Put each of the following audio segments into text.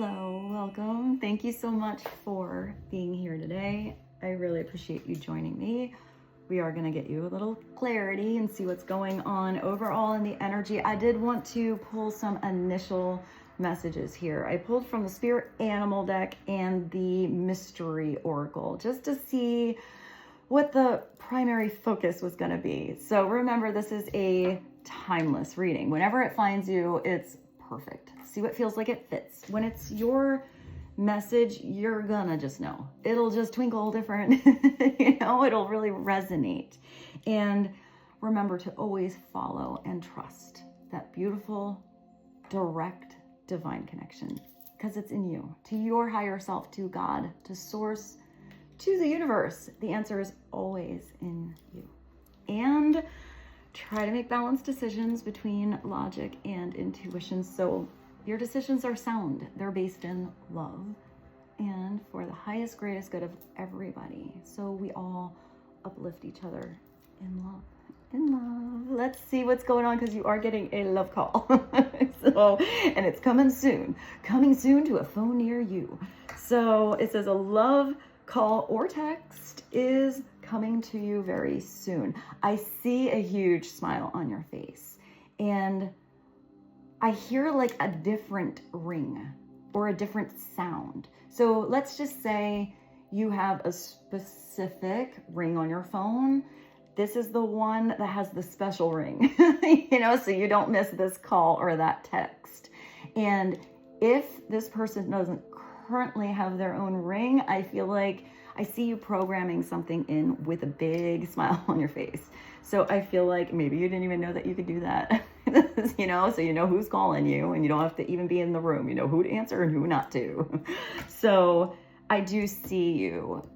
Hello, welcome. Thank you so much for being here today. I really appreciate you joining me. We are going to get you a little clarity and see what's going on overall in the energy. I did want to pull some initial messages here. I pulled from the Spirit Animal deck and the Mystery Oracle just to see what the primary focus was going to be. So remember, this is a timeless reading. Whenever it finds you, it's perfect. See what feels like it fits. When it's your message, you're gonna just know. It'll just twinkle different, it'll really resonate. And remember to always follow and trust that beautiful, direct, divine connection, because it's in you, to your higher self, to God, to source, to the universe. The answer is always in you. And try to make balanced decisions between logic and intuition. So your decisions are sound. They're based in love and for the highest, greatest good of everybody. So we all uplift each other in love. In love. Let's see what's going on, because you are getting a love call. And it's coming soon to a phone near you. So it says a love call or text is coming to you very soon. I see a huge smile on your face, and I hear like a different ring or a different sound. So let's just say you have a specific ring on your phone. This is the one that has the special ring, so you don't miss this call or that text. And if this person doesn't currently have their own ring, I feel like I see you programming something in with a big smile on your face. So I feel like maybe you didn't even know that you could do that, so you know who's calling you, and you don't have to even be in the room. You know who to answer and who not to. So I do see you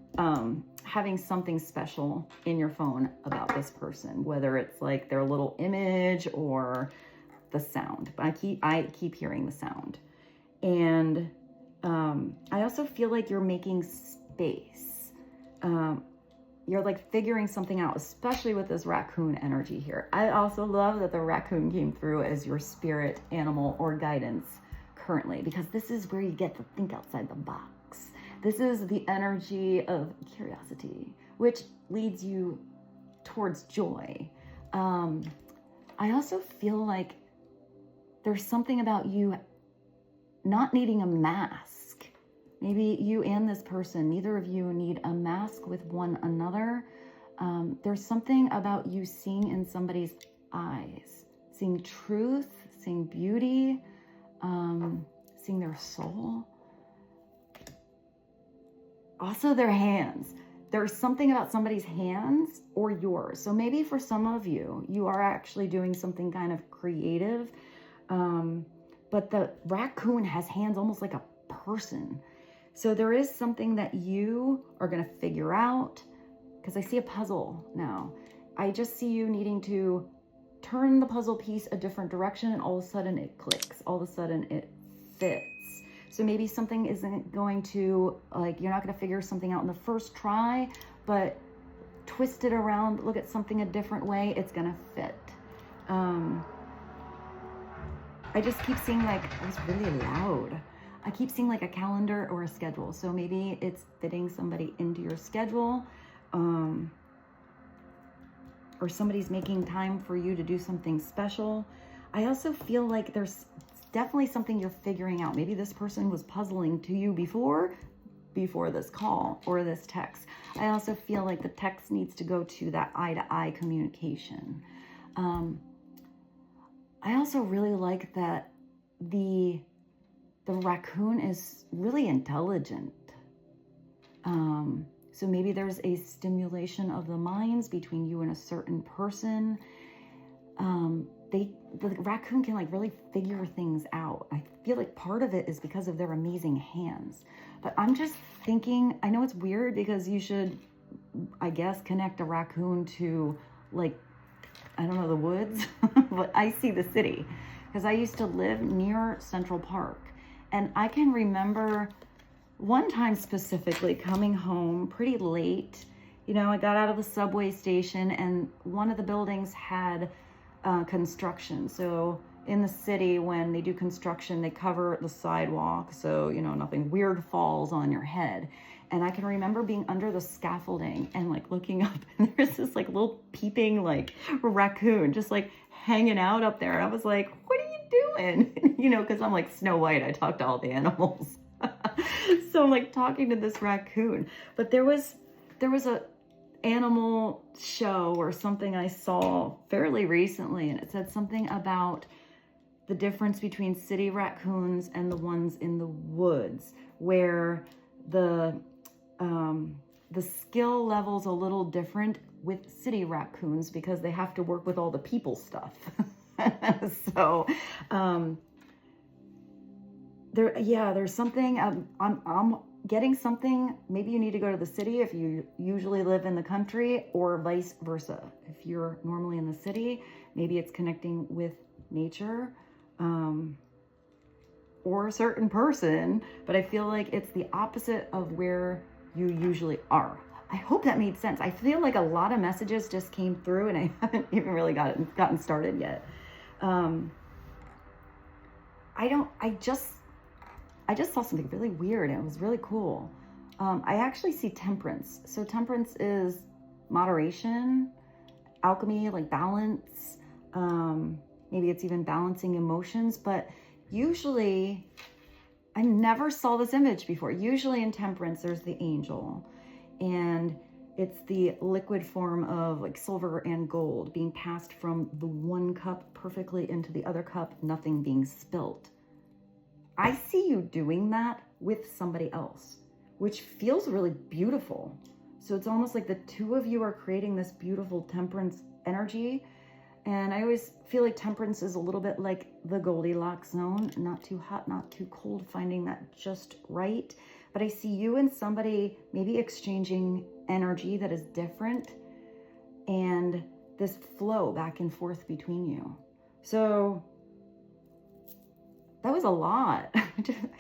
having something special in your phone about this person, whether it's like their little image or the sound. But I keep hearing the sound. And I also feel like you're making space. You're like figuring something out, especially with this raccoon energy here. I also love that the raccoon came through as your spirit animal or guidance currently, because this is where you get to think outside the box. This is the energy of curiosity, which leads you towards joy. I also feel like there's something about you not needing a mask. Maybe you and this person, neither of you need a mask with one another. There's something about you seeing in somebody's eyes, seeing truth, seeing beauty, seeing their soul. Also their hands. There's something about somebody's hands or yours. So maybe for some of you, you are actually doing something kind of creative. But the raccoon has hands almost like a person. So there is something that you are going to figure out, because I see a puzzle now. I just see you needing to turn the puzzle piece a different direction, and all of a sudden it clicks. All of a sudden it fits. So maybe something isn't going to, like, you're not going to figure something out in the first try, but twist it around, look at something a different way, it's going to fit. I just keep seeing, like, it was really loud. I keep seeing like a calendar or a schedule. So maybe it's fitting somebody into your schedule, or somebody's making time for you to do something special. I also feel like there's definitely something you're figuring out. Maybe this person was puzzling to you before this call or this text. I also feel like the text needs to go to that eye-to-eye communication. I also really like that the raccoon is really intelligent. So maybe there's a stimulation of the minds between you and a certain person. The raccoon can like really figure things out. I feel like part of it is because of their amazing hands. But I'm just thinking, I know it's weird because you should, I guess, connect a raccoon to, like, I don't know, the woods, but I see the city because I used to live near Central Park. And I can remember one time specifically coming home pretty late. I got out of the subway station, and one of the buildings had construction. So in the city, when they do construction, they cover the sidewalk so, you know, nothing weird falls on your head. And I can remember being under the scaffolding and like looking up, and there's this like little peeping like raccoon just like hanging out up there. And I was like, what are you doing? You know, because I'm like Snow White. I talk to all the animals. So I'm like talking to this raccoon. But there was a animal show or something I saw fairly recently, and it said something about the difference between city raccoons and the ones in the woods, where the skill level's a little different with city raccoons because they have to work with all the people stuff. So there's something, I'm getting something. Maybe you need to go to the city if you usually live in the country, or vice versa. If you're normally in the city, maybe it's connecting with nature, or a certain person, but I feel like it's the opposite of where you usually are. I hope that made sense. I feel like a lot of messages just came through and I haven't even really gotten started yet. I just saw something really weird and it was really cool. I actually see temperance. So temperance is moderation, alchemy, like balance. Maybe it's even balancing emotions, but usually, I never saw this image before. Usually in temperance, there's the angel, and it's the liquid form of like silver and gold being passed from the one cup perfectly into the other cup, nothing being spilt. I see you doing that with somebody else, which feels really beautiful. So it's almost like the two of you are creating this beautiful temperance energy. And I always feel like temperance is a little bit like the Goldilocks zone, not too hot, not too cold, finding that just right. But I see you and somebody maybe exchanging energy that is different, and this flow back and forth between you. So that was a lot. I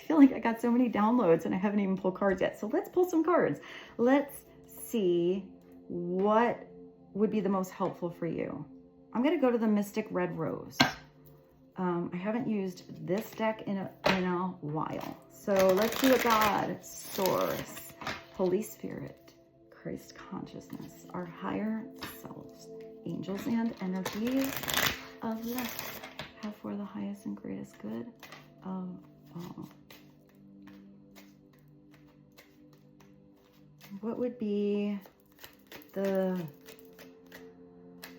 feel like I got so many downloads and I haven't even pulled cards yet. So let's pull some cards. Let's see what would be the most helpful for you. I'm going to go to the Mystic Red Rose. I haven't used this deck in a while. So let's see what God, Source, Holy Spirit, Christ Consciousness, our higher selves, angels and energies of life have for the highest and greatest good of all. What would be the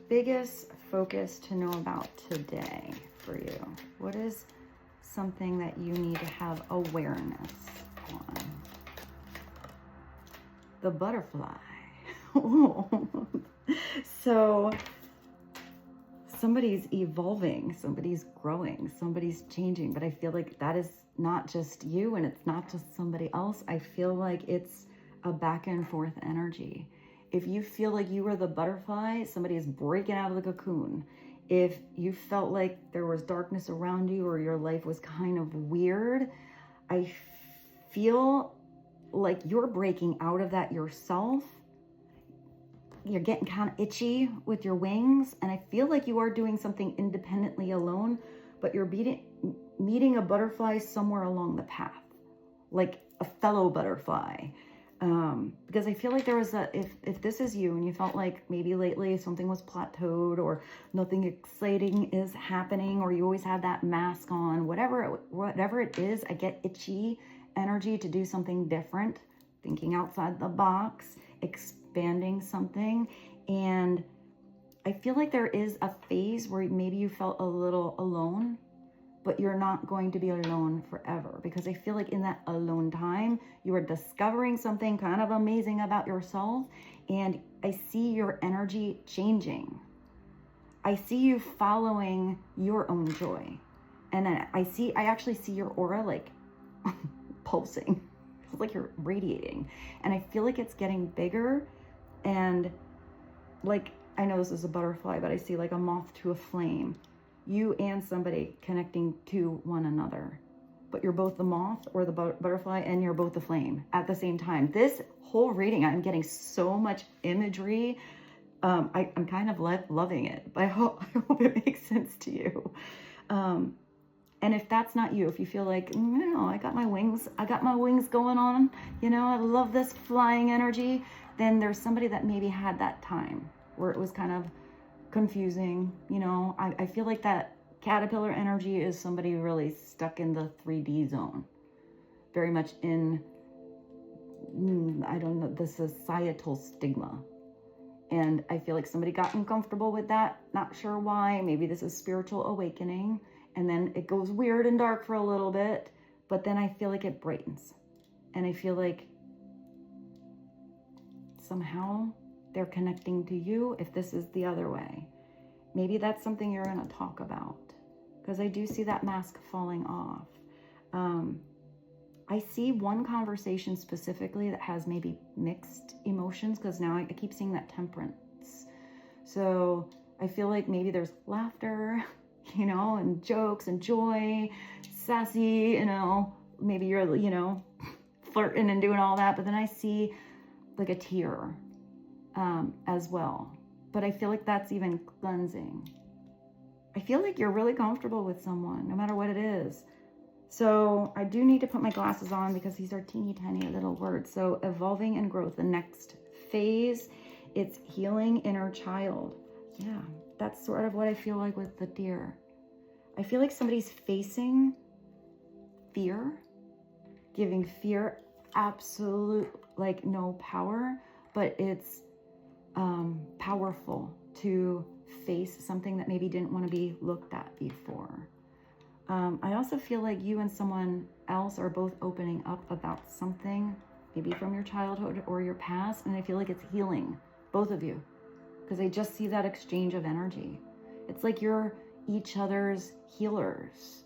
biggest focus to know about today for you? What is something that you need to have awareness on? The butterfly. So somebody's evolving, somebody's growing, somebody's changing, but I feel like that is not just you and it's not just somebody else. I feel like it's a back and forth energy. If you feel like you were the butterfly, somebody is breaking out of the cocoon. If you felt like there was darkness around you or your life was kind of weird, I feel like you're breaking out of that yourself. You're getting kind of itchy with your wings, and I feel like you are doing something independently alone, but you're meeting a butterfly somewhere along the path, like a fellow butterfly. Because I feel like there was if this is you and you felt like maybe lately something was plateaued or nothing exciting is happening, or you always have that mask on, whatever it is, I get itchy energy to do something different, thinking outside the box, expanding something. And I feel like there is a phase where maybe you felt a little alone, but you're not going to be alone forever, because I feel like in that alone time, you are discovering something kind of amazing about yourself, and I see your energy changing. I see you following your own joy. And I actually see your aura like pulsing. It's like you're radiating. And I feel like it's getting bigger, and like, I know this is a butterfly, but I see like a moth to a flame. You and somebody connecting to one another, but you're both the moth or the butterfly, and you're both the flame at the same time. This whole reading, I'm getting so much imagery. I'm kind of loving it, but I hope it makes sense to you. And if that's not you, if you feel like, no, I got my wings going on, you know, I love this flying energy, then there's somebody that maybe had that time where it was kind of confusing, you know. I feel like that caterpillar energy is somebody really stuck in the 3D zone, very much in, I don't know, the societal stigma. And I feel like somebody got uncomfortable with that, not sure why. Maybe this is spiritual awakening, and then it goes weird and dark for a little bit, but then I feel like it brightens. And I feel like somehow they're connecting to you if this is the other way. Maybe that's something you're going to talk about, because I do see that mask falling off. I see one conversation specifically that has maybe mixed emotions, because now I keep seeing that temperance. So I feel like maybe there's laughter, you know, and jokes and joy, sassy, you know, maybe you're, you know, flirting and doing all that. But then I see like a tear as well. But I feel like that's even cleansing. I feel like you're really comfortable with someone, no matter what it is. So I do need to put my glasses on because these are teeny tiny little words. So evolving and growth, the next phase, it's healing inner child. Yeah, that's sort of what I feel like with the deer. I feel like somebody's facing fear, giving fear absolute, like, no power, but it's powerful to face something that maybe didn't want to be looked at before. I also feel like you and someone else are both opening up about something, maybe from your childhood or your past, and I feel like it's healing, both of you, because I just see that exchange of energy. It's like you're each other's healers.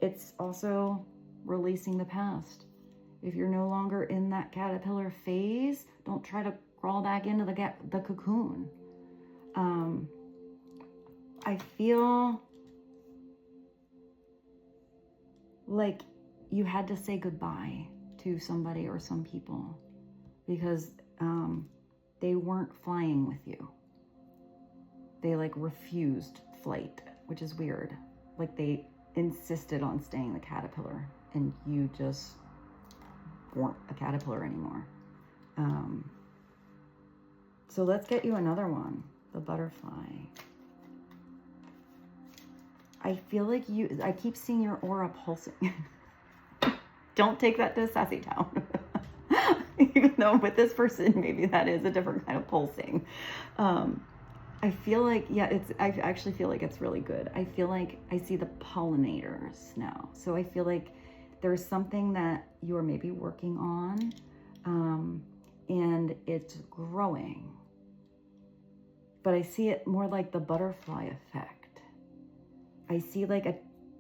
It's also releasing the past. If you're no longer in that caterpillar phase, don't try to crawl back into the cocoon. I feel like you had to say goodbye to somebody or some people because they weren't flying with you. They like refused flight, which is weird. Like they insisted on staying the caterpillar and you just weren't a caterpillar anymore. So let's get you another one, the butterfly. I feel like I keep seeing your aura pulsing. Don't take that to Sassy Town. Even though with this person, maybe that is a different kind of pulsing. I feel like, yeah, I actually feel like it's really good. I feel like I see the pollinators now. So I feel like there's something that you're maybe working on, and it's growing. But I see it more like the butterfly effect. I see like I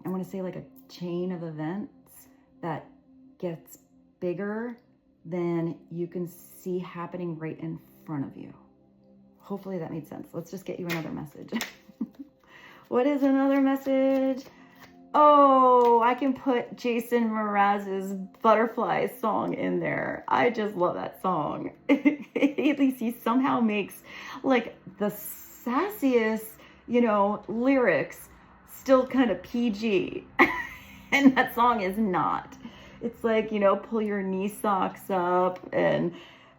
want to say like a chain of events that gets bigger than you can see happening right in front of you. Hopefully that made sense. Let's just get you another message. What is another message? Oh, I can put Jason Mraz's Butterfly song in there. I just love that song. At least he somehow makes like the sassiest, you know, lyrics still kind of PG. And that song is not. It's like, you know, pull your knee socks up and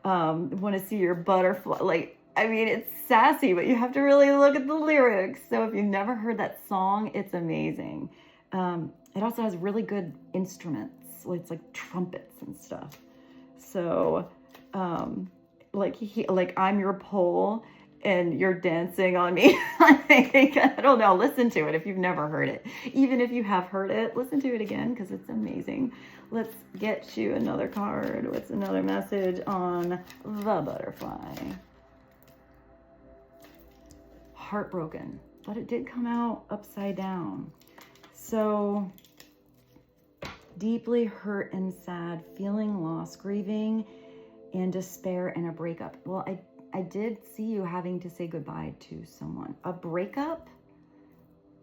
want to see your butterfly. Like, I mean, it's sassy, but you have to really look at the lyrics. So if you've never heard that song, it's amazing. It also has really good instruments. It's like trumpets and stuff. So, like I'm your pole and you're dancing on me. I don't know. Listen to it if you've never heard it. Even if you have heard it, listen to it again because it's amazing. Let's get you another card. What's another message on the butterfly? Heartbroken, but it did come out upside down. So deeply hurt and sad, feeling loss, grieving, and despair, and a breakup. Well, I did see you having to say goodbye to someone. A breakup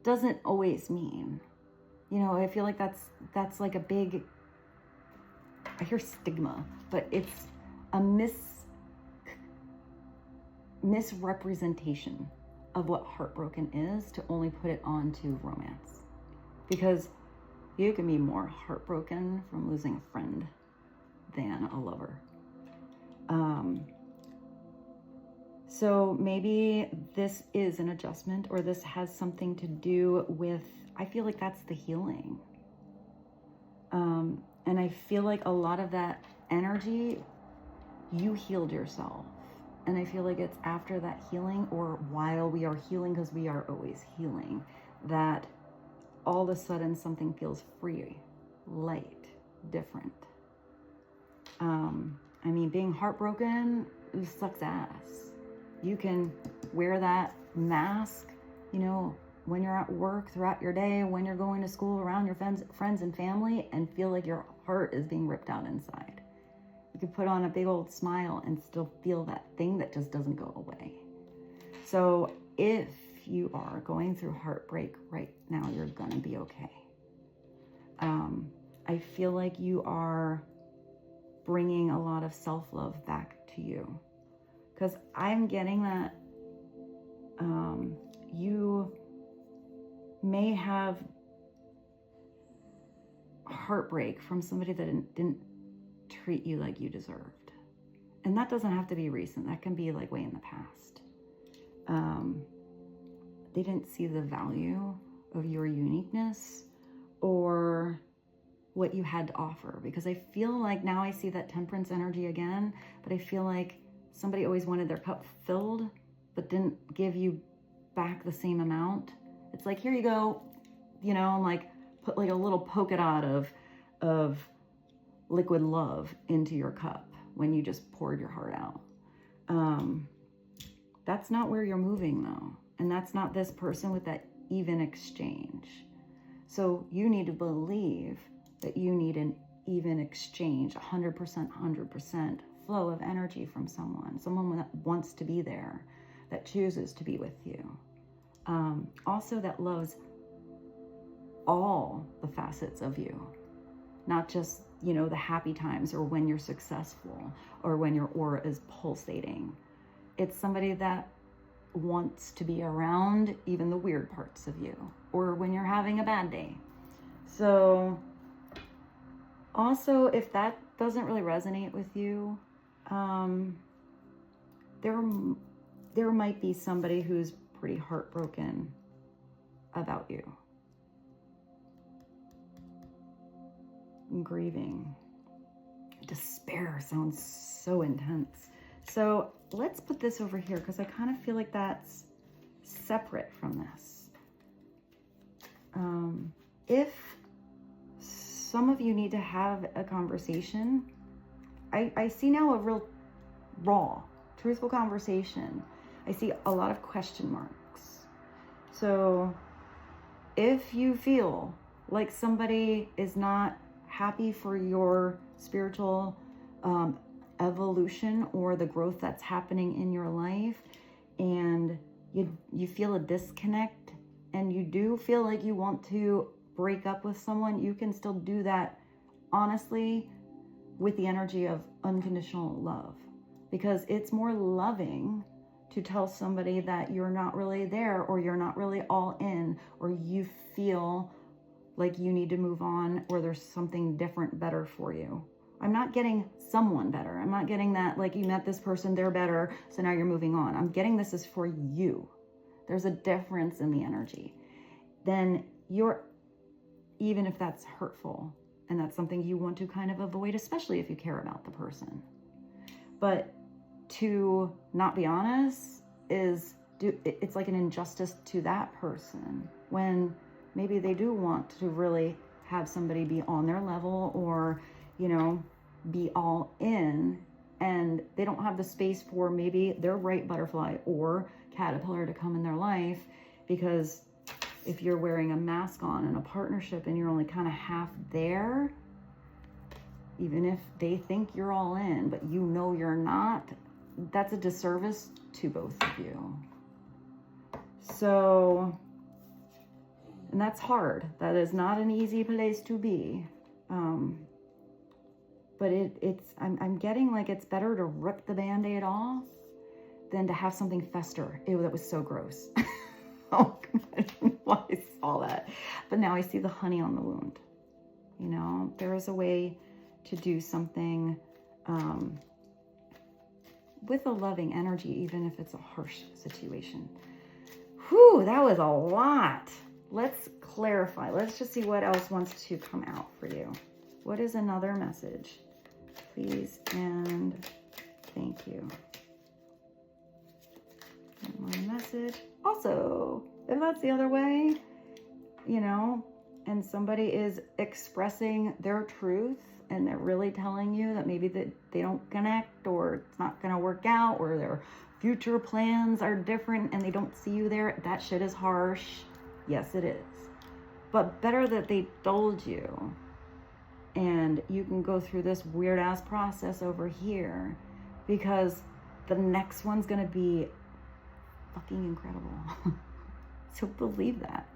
doesn't always mean, you know, I feel like that's like a big, I hear stigma, but it's a misrepresentation of what heartbroken is to only put it onto romance. Because you can be more heartbroken from losing a friend than a lover. So maybe this is an adjustment, or this has something to do with, I feel like that's the healing. And I feel like a lot of that energy, you healed yourself. And I feel like it's after that healing, or while we are healing, because we are always healing, that all of a sudden something feels free, light, different. I mean, being heartbroken sucks ass. You can wear that mask, you know, when you're at work, throughout your day, when you're going to school, around your friends and family, and feel like your heart is being ripped out inside. You can put on a big old smile and still feel that thing that just doesn't go away. So if you are going through heartbreak right now, you're gonna be okay. I feel like you are bringing a lot of self-love back to you, because I'm getting that you may have heartbreak from somebody that didn't treat you like you deserved. And that doesn't have to be recent. That can be like way in the past. They didn't see the value of your uniqueness or what you had to offer. Because I feel like now I see that temperance energy again, but I feel like somebody always wanted their cup filled, but didn't give you back the same amount. It's like, here you go, you know, like put like a little polka dot of liquid love into your cup when you just poured your heart out. That's not where you're moving though. And that's not this person with that even exchange. So you need to believe that you need an even exchange, 100% flow of energy from someone that wants to be there, that chooses to be with you. Also that loves all the facets of you, not just, you know, the happy times or when you're successful or when your aura is pulsating. It's somebody that wants to be around even the weird parts of you, or when you're having a bad day. So also, if that doesn't really resonate with you, there might be somebody who's pretty heartbroken about you. Grieving. Despair sounds so intense. So let's put this over here, because I kind of feel like that's separate from this. If some of you need to have a conversation, I see now a real raw, truthful conversation. I see a lot of question marks. So if you feel like somebody is not happy for your spiritual evolution or the growth that's happening in your life, and you feel a disconnect, and you do feel like you want to break up with someone, you can still do that honestly with the energy of unconditional love, because it's more loving to tell somebody that you're not really there, or you're not really all in, or you feel like you need to move on, or there's something different, better for you. I'm not getting someone better. I'm not getting that, like, you met this person, they're better, so now you're moving on. I'm getting this is for you. There's a difference in the energy. Then you're, even if that's hurtful, and that's something you want to kind of avoid, especially if you care about the person. But to not be honest it's like an injustice to that person, when maybe they do want to really have somebody be on their level, or, you know, be all in, and they don't have the space for maybe their right butterfly or caterpillar to come in their life. Because if you're wearing a mask on in a partnership and you're only kind of half there, even if they think you're all in, but you know you're not, that's a disservice to both of you. So, and that's hard. That is not an easy place to be. But I'm getting like it's better to rip the Band-Aid off than to have something fester. Ew, that was so gross. Oh, I don't know why I saw that. But now I see the honey on the wound. You know, there is a way to do something with a loving energy, even if it's a harsh situation. Whew, that was a lot. Let's clarify. Let's just see what else wants to come out for you. What is another message? Please and thank you. One message. Also, if that's the other way, you know, and somebody is expressing their truth and they're really telling you that maybe that they don't connect, or it's not going to work out, or their future plans are different and they don't see you there, that shit is harsh. Yes, it is. But better that they told you and you can go through this weird ass process over here, because the next one's going to be fucking incredible. So believe that.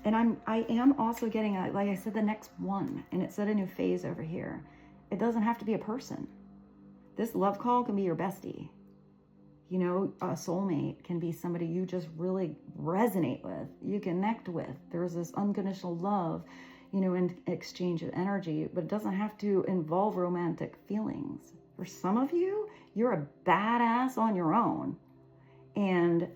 And I am also getting, like I said, the next one, and it said a new phase over here. It doesn't have to be a person. This love call can be your bestie. You know, a soulmate can be somebody you just really resonate with, you connect with. There's this unconditional love, you know, in exchange of energy, but it doesn't have to involve romantic feelings. For some of you, you're a badass on your own, and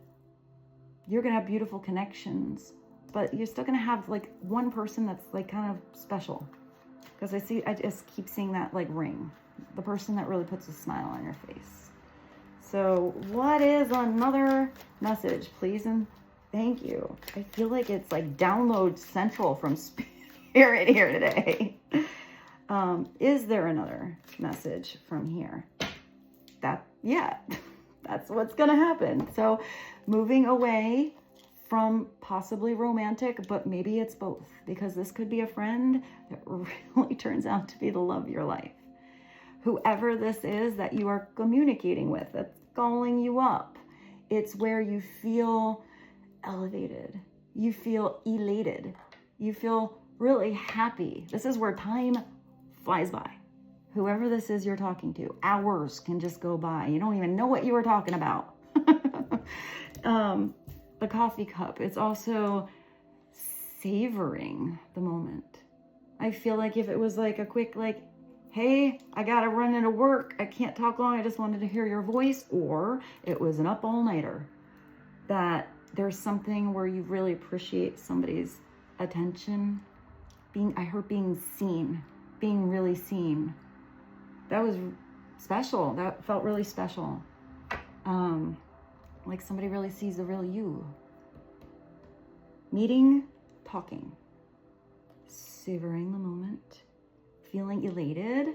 you're going to have beautiful connections, but you're still going to have like one person that's like kind of special. Because I just keep seeing that like ring, the person that really puts a smile on your face. So what is another message, please and thank you? I feel like it's like download central from Spirit here today. Is there another message from here? Yeah, that's what's going to happen. So moving away from possibly romantic, but maybe it's both, because this could be a friend that really turns out to be the love of your life. Whoever this is that you are communicating with, that's calling you up, it's where you feel elevated, you feel elated, you feel really happy. This is where time flies by. Whoever this is you're talking to, hours can just go by. You don't even know what you were talking about. The coffee cup, it's also savoring the moment. I feel like if it was like a quick, like, hey, I gotta run into work, I can't talk long, I just wanted to hear your voice, or it was an up all-nighter, that there's something where you really appreciate somebody's attention, being seen, being really seen. That was special. That felt really special. Like somebody really sees the real you. Meeting, talking, savoring the moment, feeling elated,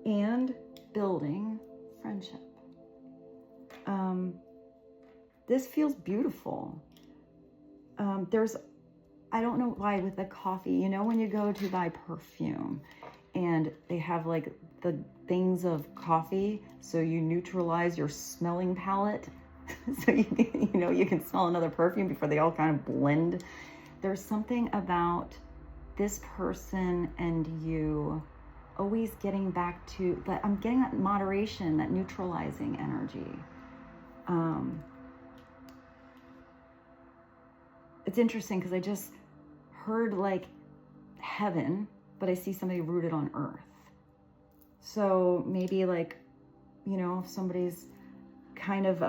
and building friendship. This feels beautiful. I don't know why with the coffee, you know, when you go to buy perfume and they have like the things of coffee, so you neutralize your smelling palette. So you can smell another perfume before they all kind of blend. There's something about this person and you always getting back to that. I'm getting that moderation, that neutralizing energy. It's interesting because I just heard like heaven, but I see somebody rooted on earth. So maybe like, you know, if somebody's kind of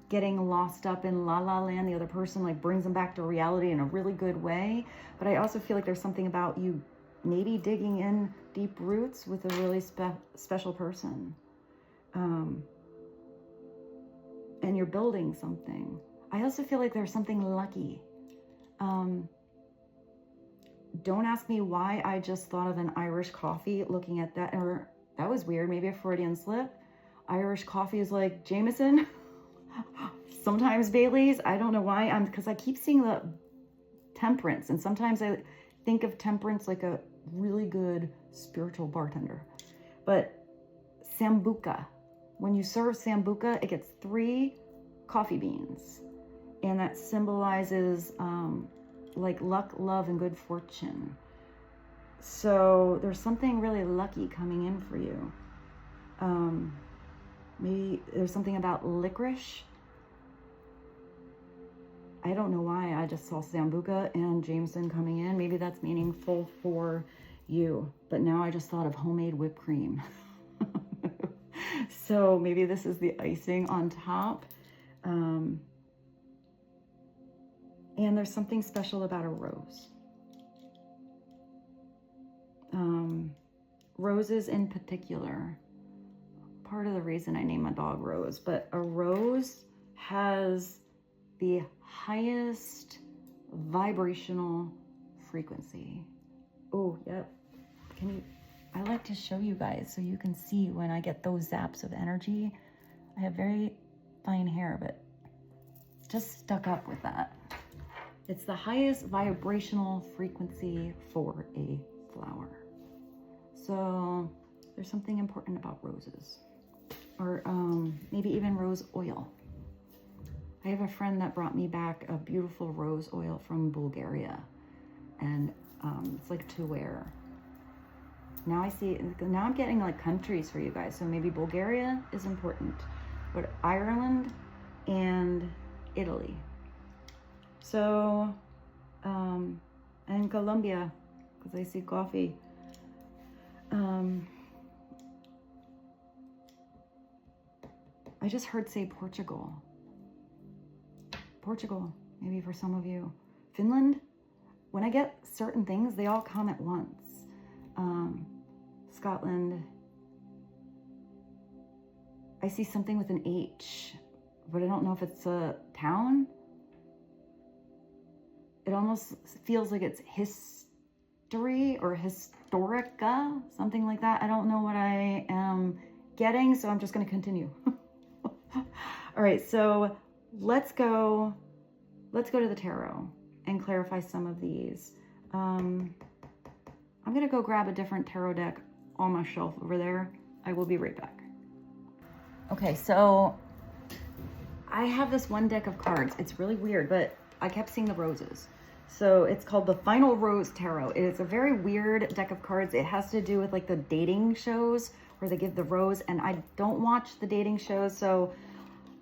getting lost up in la la land, the other person like brings them back to reality in a really good way. But I also feel like there's something about you maybe digging in deep roots with a really special person. And you're building something. I also feel like there's something lucky. Don't ask me why I just thought of an Irish coffee looking at that, or that was weird, maybe a Freudian slip. Irish coffee is like Jameson, sometimes Bailey's. I don't know why, because I keep seeing the temperance, and sometimes I think of temperance like a really good spiritual bartender. But Sambuca, when you serve Sambuca, it gets 3 coffee beans, and that symbolizes like luck, love, and good fortune. So there's something really lucky coming in for you. Maybe there's something about licorice. I don't know why. I just saw Sambuca and Jameson coming in. Maybe that's meaningful for you. But now I just thought of homemade whipped cream. So maybe this is the icing on top. And there's something special about a rose. Roses in particular. Part of the reason I named my dog Rose. But a rose has the highest vibrational frequency. Oh, yep. I like to show you guys so you can see when I get those zaps of energy. I have very fine hair, but just stuck up with that. It's the highest vibrational frequency for a flower. So there's something important about roses, or maybe even rose oil. I have a friend that brought me back a beautiful rose oil from Bulgaria, and it's like to wear. Now I see, now I'm getting like countries for you guys. So maybe Bulgaria is important, but Ireland and Italy. So, and Colombia, because I see coffee. I just heard say Portugal. Portugal, maybe for some of you. Finland. When I get certain things, they all come at once. Scotland. I see something with an H, but I don't know if it's a town. It almost feels like it's history or historica, something like that. I don't know what I am getting, so I'm just going to continue. All right, so let's go to the tarot and clarify some of these. I'm going to go grab a different tarot deck on my shelf over there. I will be right back. Okay, so I have this one deck of cards. It's really weird, but I kept seeing the roses. So it's called the Final Rose Tarot. It is a very weird deck of cards. It has to do with like the dating shows where they give the rose, and I don't watch the dating shows, so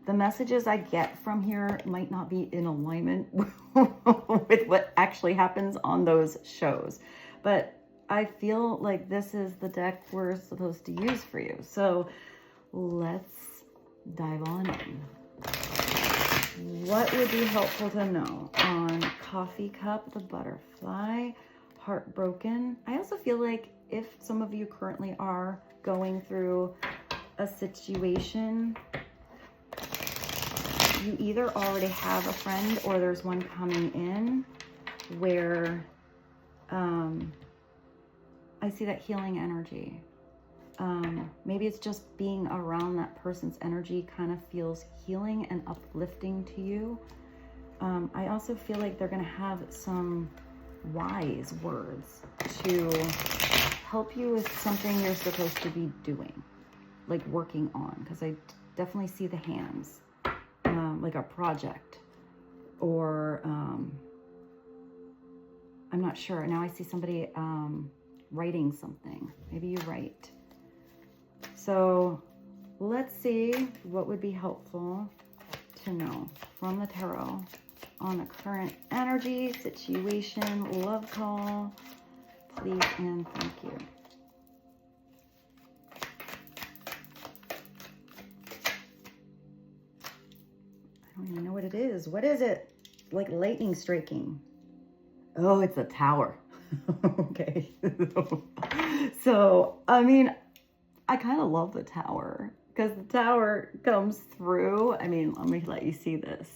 the messages I get from here might not be in alignment with what actually happens on those shows. But I feel like this is the deck we're supposed to use for you. So let's dive on in. What would be helpful to know on Coffee Cup, the Butterfly, Heartbroken? I also feel like if some of you currently are going through a situation, you either already have a friend or there's one coming in where I see that healing energy. Maybe it's just being around that person's energy kind of feels healing and uplifting to you. I also feel like they're going to have some wise words to help you with something you're supposed to be doing, like working on, because I definitely see the hands, like a project, or I'm not sure. Now I see somebody writing something. Maybe you write. So let's see what would be helpful to know from the tarot on the current energy, situation, love call, please and thank you. I don't even know what it is. What is it? Like lightning striking. Oh, it's a tower. Okay. So, I mean, I kind of love the tower because the tower comes through. I mean, let me let you see this.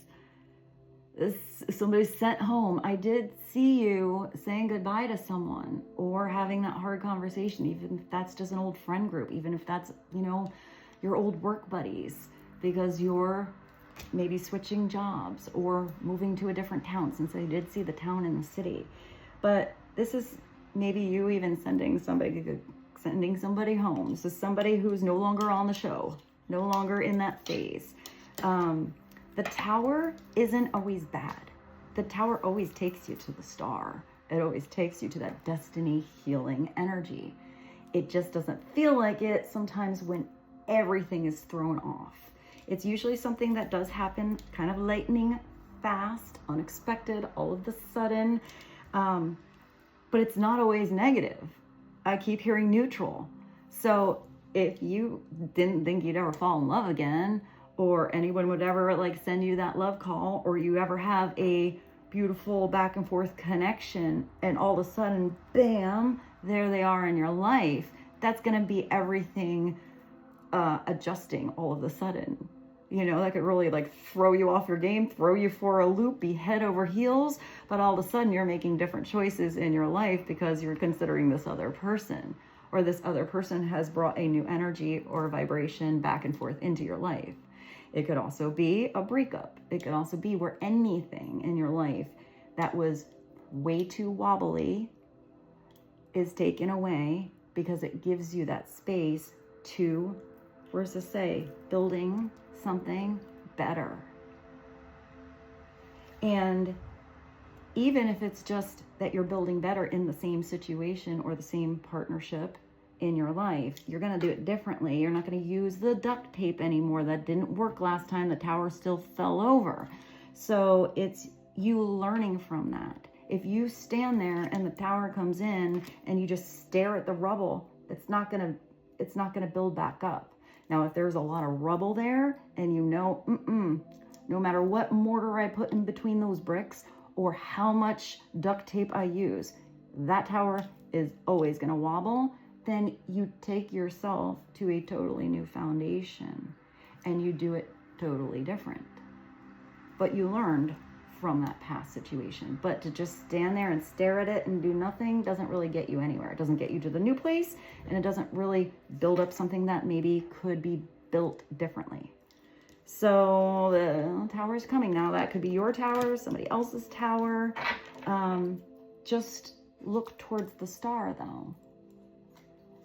Somebody sent home. I did see you saying goodbye to someone or having that hard conversation, even if that's just an old friend group, even if that's, you know, your old work buddies, because you're maybe switching jobs or moving to a different town, since I did see the town in the city. But this is maybe you even sending somebody home. This is somebody who's no longer on the show, no longer in that phase. The tower isn't always bad. The tower always takes you to the star. It always takes you to that destiny healing energy. It just doesn't feel like it sometimes when everything is thrown off. It's usually something that does happen kind of lightning fast, unexpected, all of the sudden, but it's not always negative. I keep hearing neutral. So if you didn't think you'd ever fall in love again, or anyone would ever like send you that love call, or you ever have a beautiful back and forth connection, and all of a sudden, bam, there they are in your life, that's going to be everything adjusting all of a sudden. You know, that could really like throw you off your game, throw you for a loop, be head over heels, but all of a sudden you're making different choices in your life because you're considering this other person, or this other person has brought a new energy or vibration back and forth into your life. It could also be a breakup. It could also be where anything in your life that was way too wobbly is taken away, because it gives you that space to, where's this say, building something better. And even if it's just that you're building better in the same situation or the same partnership in your life, you're going to do it differently. You're not going to use the duct tape anymore. That didn't work last time. The tower still fell over. So it's you learning from that. If you stand there and the tower comes in and you just stare at the rubble, it's not going to build back up. Now, if there's a lot of rubble there and you know, no matter what mortar I put in between those bricks or how much duct tape I use, that tower is always going to wobble, then you take yourself to a totally new foundation and you do it totally different. But you learned from that past situation. But to just stand there and stare at it and do nothing doesn't really get you anywhere. It doesn't get you to the new place, and it doesn't really build up something that maybe could be built differently. So the tower is coming now. That could be your tower, somebody else's tower. Just look towards the star though.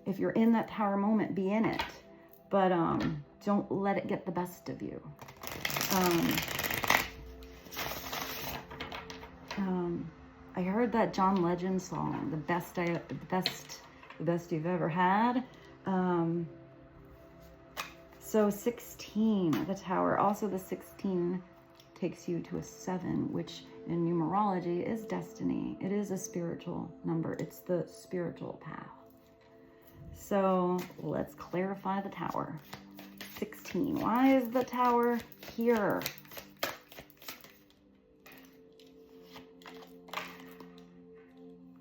If you're in that tower moment, be in it, but don't let it get the best of you. I heard that John Legend song, the best you've ever had. So 16, the tower. Also the 16 takes you to a 7, which in numerology is destiny. It is a spiritual number. It's the spiritual path. So let's clarify the tower. 16. Why is the tower here?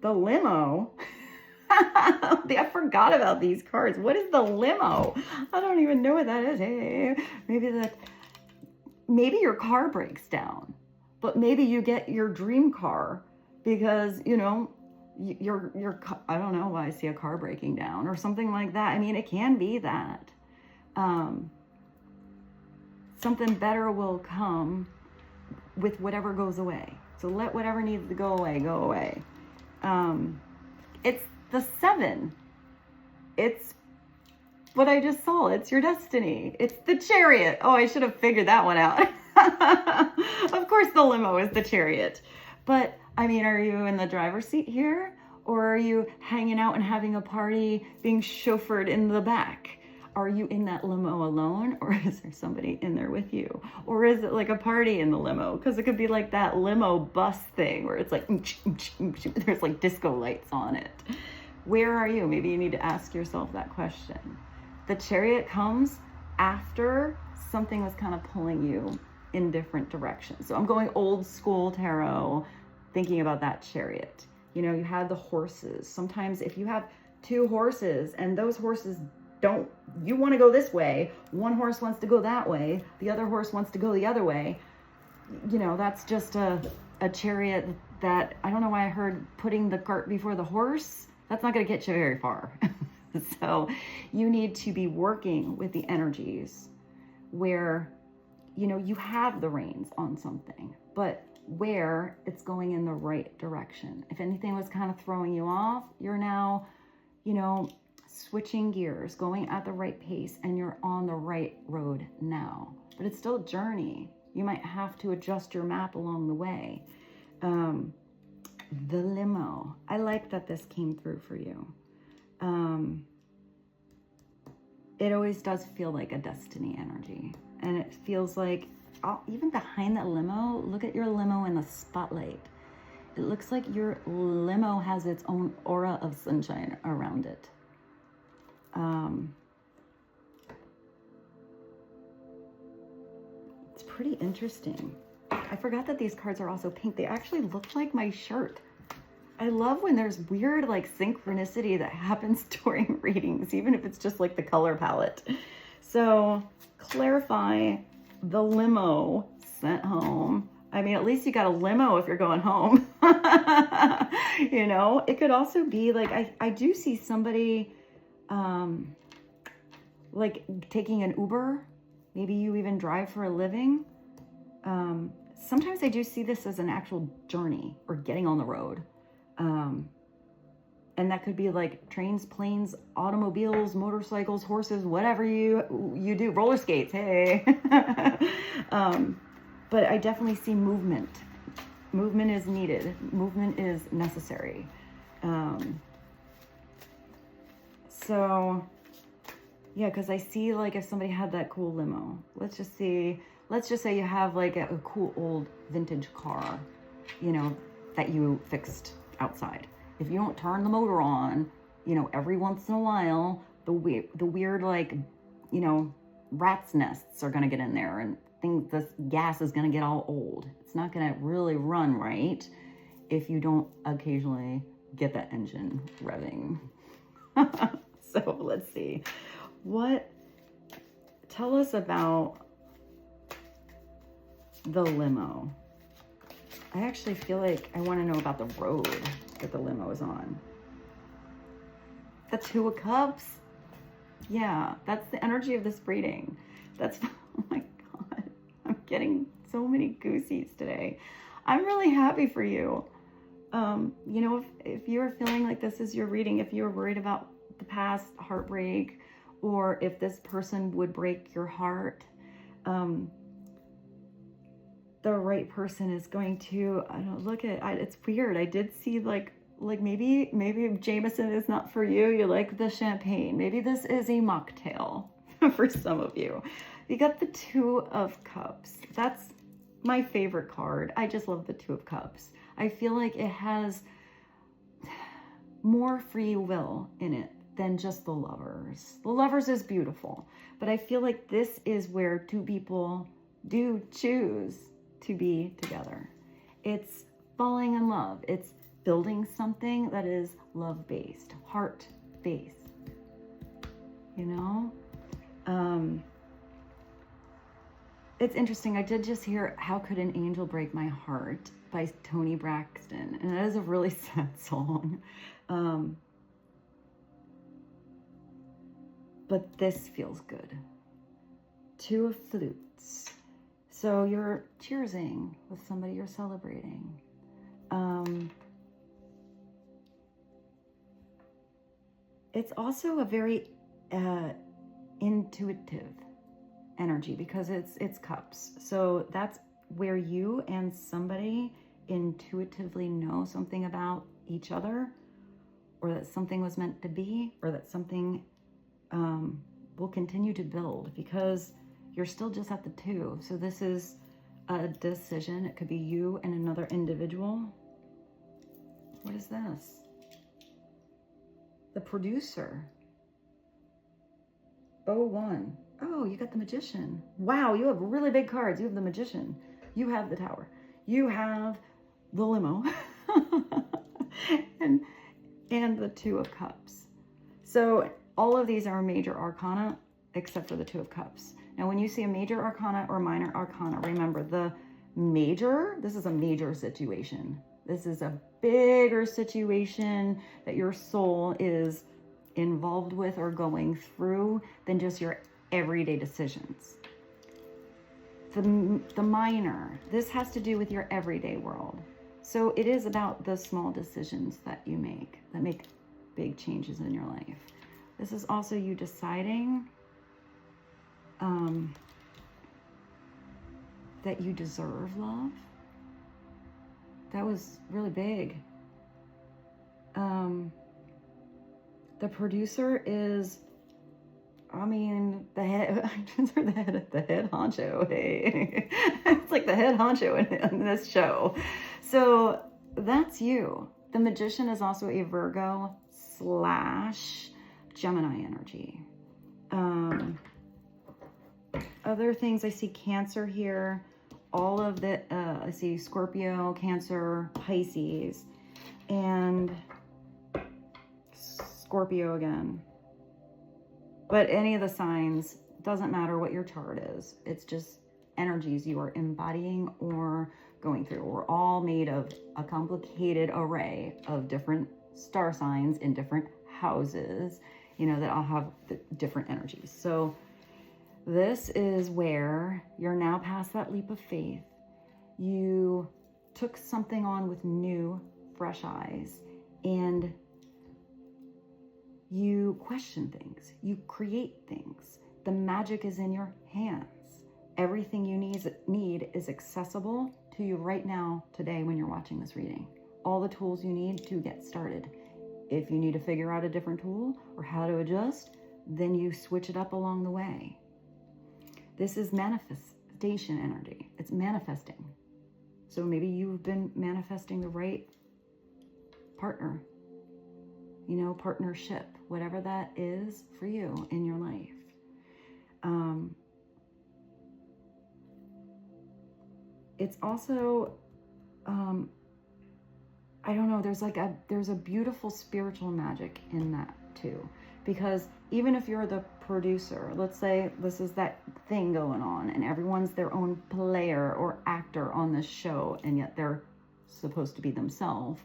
The limo. I forgot about these cards. What is the limo? I don't even know what that is. Hey, maybe your car breaks down, but maybe you get your dream car because, you know, I don't know why I see a car breaking down or something like that. I mean, it can be that. Something better will come with whatever goes away. So let whatever needs to go away, go away. It's the 7. It's what I just saw. It's your destiny. It's the Chariot. Oh, I should have figured that one out. Of course the limo is the Chariot. But I mean, are you in the driver's seat here? Or are you hanging out and having a party, being chauffeured in the back? Are you in that limo alone? Or is there somebody in there with you? Or is it like a party in the limo? Because it could be like that limo bus thing where it's like, there's like disco lights on it. Where are you? Maybe you need to ask yourself that question. The Chariot comes after something was kind of pulling you in different directions. So I'm going old school tarot, thinking about that Chariot. You know, you had the horses. Sometimes if you have 2 horses and those horses you want to go this way, one horse wants to go that way, the other horse wants to go the other way, you know, that's just a chariot that, I don't know why I heard putting the cart before the horse. That's not going to get you very far. So you need to be working with the energies where, you know, you have the reins on something, but where it's going in the right direction. If anything was kind of throwing you off, you're now, you know, switching gears, going at the right pace, and you're on the right road now. But it's still a journey. You might have to adjust your map along the way. The limo. I like that this came through for you. it always does feel like a destiny energy. And it feels like, even behind that limo, look at your limo in the spotlight. It looks like your limo has its own aura of sunshine around it. It's pretty interesting. I forgot that these cards are also pink. They actually look like my shirt. I love when there's weird like synchronicity that happens during readings, even if it's just like the color palette. So clarify the limo sent home. I mean, at least you got a limo if you're going home. You know, it could also be like, I do see somebody like taking an Uber. Maybe you even drive for a living. Sometimes I do see this as an actual journey or getting on the road. And that could be like trains, planes, automobiles, motorcycles, horses, whatever you do, roller skates, hey. But I definitely see movement. Movement is needed. Movement is necessary. So yeah, because I see like if somebody had that cool limo, let's just say you have like a cool old vintage car, you know, that you fixed outside. If you don't turn the motor on, you know, every once in a while, the weird like, you know, rat's nests are gonna get in there, and this gas is gonna get all old. It's not gonna really run right if you don't occasionally get that engine revving. So let's see. Tell us about the limo. I actually feel like I want to know about the road that the limo is on. The Two of Cups. Yeah, that's the energy of this reading. That's, oh my God, I'm getting so many goosies today. I'm really happy for you. You know, if you're feeling like this is your reading, if you're worried about the past heartbreak, or if this person would break your heart, the right person is going to, I don't look at, it's weird. I did see like maybe Jameson is not for you. You like the champagne. Maybe this is a mocktail for some of you. You got the Two of Cups. That's my favorite card. I just love the Two of Cups. I feel like it has more free will in it than just the Lovers. The Lovers is beautiful, but I feel like this is where two people do choose to be together. It's falling in love. It's building something that is love-based, heart-based, you know? It's interesting. I did just hear How Could an Angel Break My Heart by Toni Braxton, and that is a really sad song. But this feels good. Two of Flutes. So you're cheersing with somebody you're celebrating. It's also a very intuitive energy because it's cups. So that's where you and somebody intuitively know something about each other, or that something was meant to be, or that something will continue to build, because you're still just at the two. So this is a decision. It could be you and another individual. What is this? The Producer. 01. Oh, you got the Magician. Wow, you have really big cards. You have the Magician. You have the Tower. You have the Limo. and the Two of Cups. So all of these are major arcana except for the Two of Cups. Now, when you see a major arcana or minor arcana, remember the major, this is a major situation. This is a bigger situation that your soul is involved with or going through than just your everyday decisions. The minor, this has to do with your everyday world. So it is about the small decisions that you make that make big changes in your life. This is also you deciding that you deserve love. That was really big. The Producer is, I mean, the head honcho. Hey, it's like the head honcho in this show. So that's you. The Magician is also a Virgo / Gemini energy. Other things, I see Cancer here. All of the, I see Scorpio, Cancer, Pisces, and Scorpio again. But any of the signs, doesn't matter what your chart is. It's just energies you are embodying or going through. We're all made of a complicated array of different star signs in different houses, you know, that all have different energies. So this is where you're now past that leap of faith. You took something on with new, fresh eyes, and you question things, you create things. The magic is in your hands. Everything you need is accessible to you right now, today, when you're watching this reading. All the tools you need to get started. If you need to figure out a different tool or how to adjust, then you switch it up along the way. This is manifestation energy. It's manifesting. So maybe you've been manifesting the right partner, you know, partnership, whatever that is for you in your life. It's also, I don't know, there's a beautiful spiritual magic in that too. Because even if you're the producer, let's say this is that thing going on and everyone's their own player or actor on this show, and yet they're supposed to be themselves,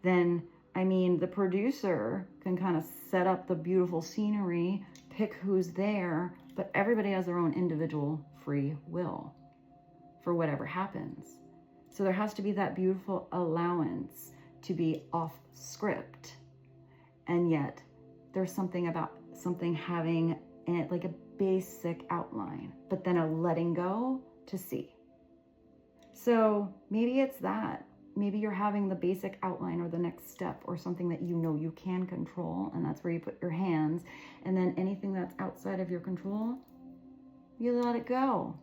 then, I mean, the producer can kind of set up the beautiful scenery, pick who's there, but everybody has their own individual free will for whatever happens. So there has to be that beautiful allowance to be off script. And yet there's something about something having like a basic outline, but then a letting go to see. So maybe it's that. Maybe you're having the basic outline or the next step or something that you know you can control, and that's where you put your hands. And then anything that's outside of your control, you let it go.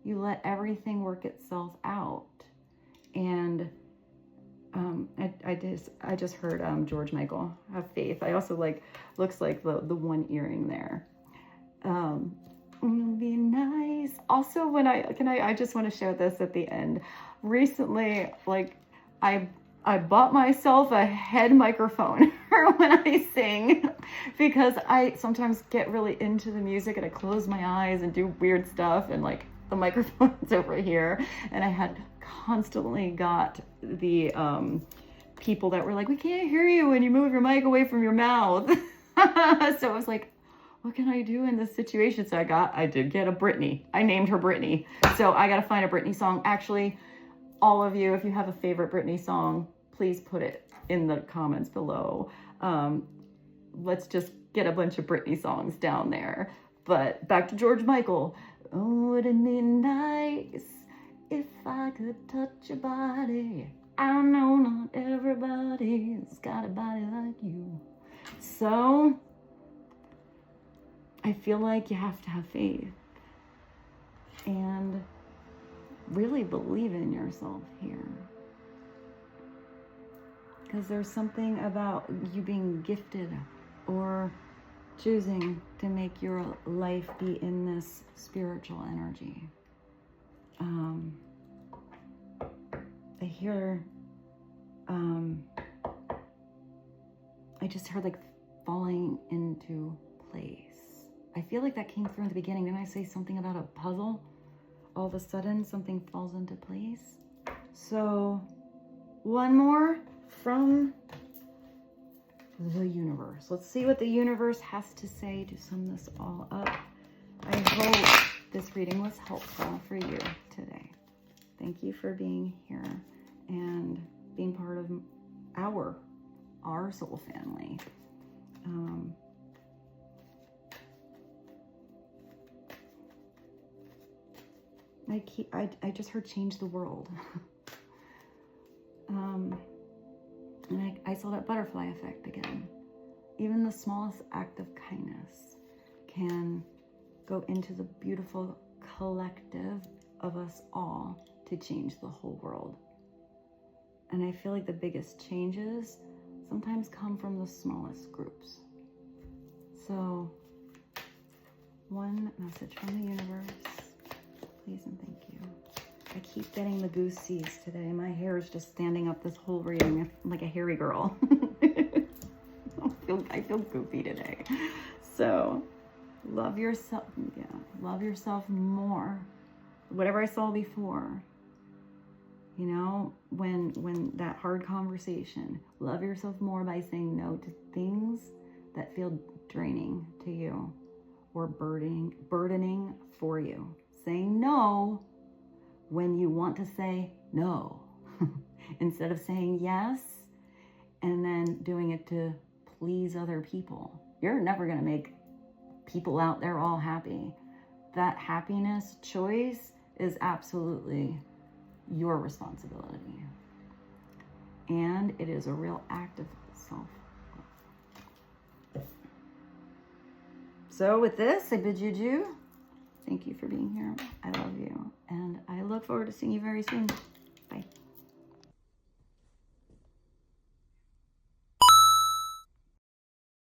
You let everything work itself out. And I just heard George Michael, Have Faith. I also looks like the one earring there. Be nice. Also, I just want to share this at the end. Recently, I bought myself a head microphone for when I sing, because I sometimes get really into the music and I close my eyes and do weird stuff, and the microphone's over here, and I had constantly got the people that were like, we can't hear you when you move your mic away from your mouth. So I was like, what can I do in this situation? So I did get a Britney. I named her Britney. So I got to find a Britney song. Actually, all of you, if you have a favorite Britney song, please put it in the comments below. Let's just get a bunch of Britney songs down there. But back to George Michael. Oh, would it be nice if I could touch your body? I know not everybody's got a body like you. So I feel like you have to have faith and really believe in yourself here, because there's something about you being gifted or choosing to make your life be in this spiritual energy. I hear, I just heard falling into place. I feel like that came through in the beginning. Didn't I say something about a puzzle? All of a sudden something falls into place. So one more from the universe. Let's see what the universe has to say to sum this all up. I hope this reading was helpful for you today. Thank you for being here and being part of our soul family. I just heard change the world. And I saw that butterfly effect again. Even the smallest act of kindness can go into the beautiful collective of us all to change the whole world. And I feel like the biggest changes sometimes come from the smallest groups. So, one message from the universe, please and thank you. I keep getting the goosies today. My hair is just standing up this whole reading like a hairy girl. I feel goofy today. So, love yourself. Yeah, love yourself more. Whatever I saw before. You know, when that hard conversation, love yourself more by saying no to things that feel draining to you or burdening for you. Saying no when you want to say no instead of saying yes and then doing it to please other people. You're never going to make people out there all happy. That happiness choice is absolutely your responsibility. And it is a real act of self-love. So with this, I bid you adieu. Thank you for being here. I love you. And I look forward to seeing you very soon.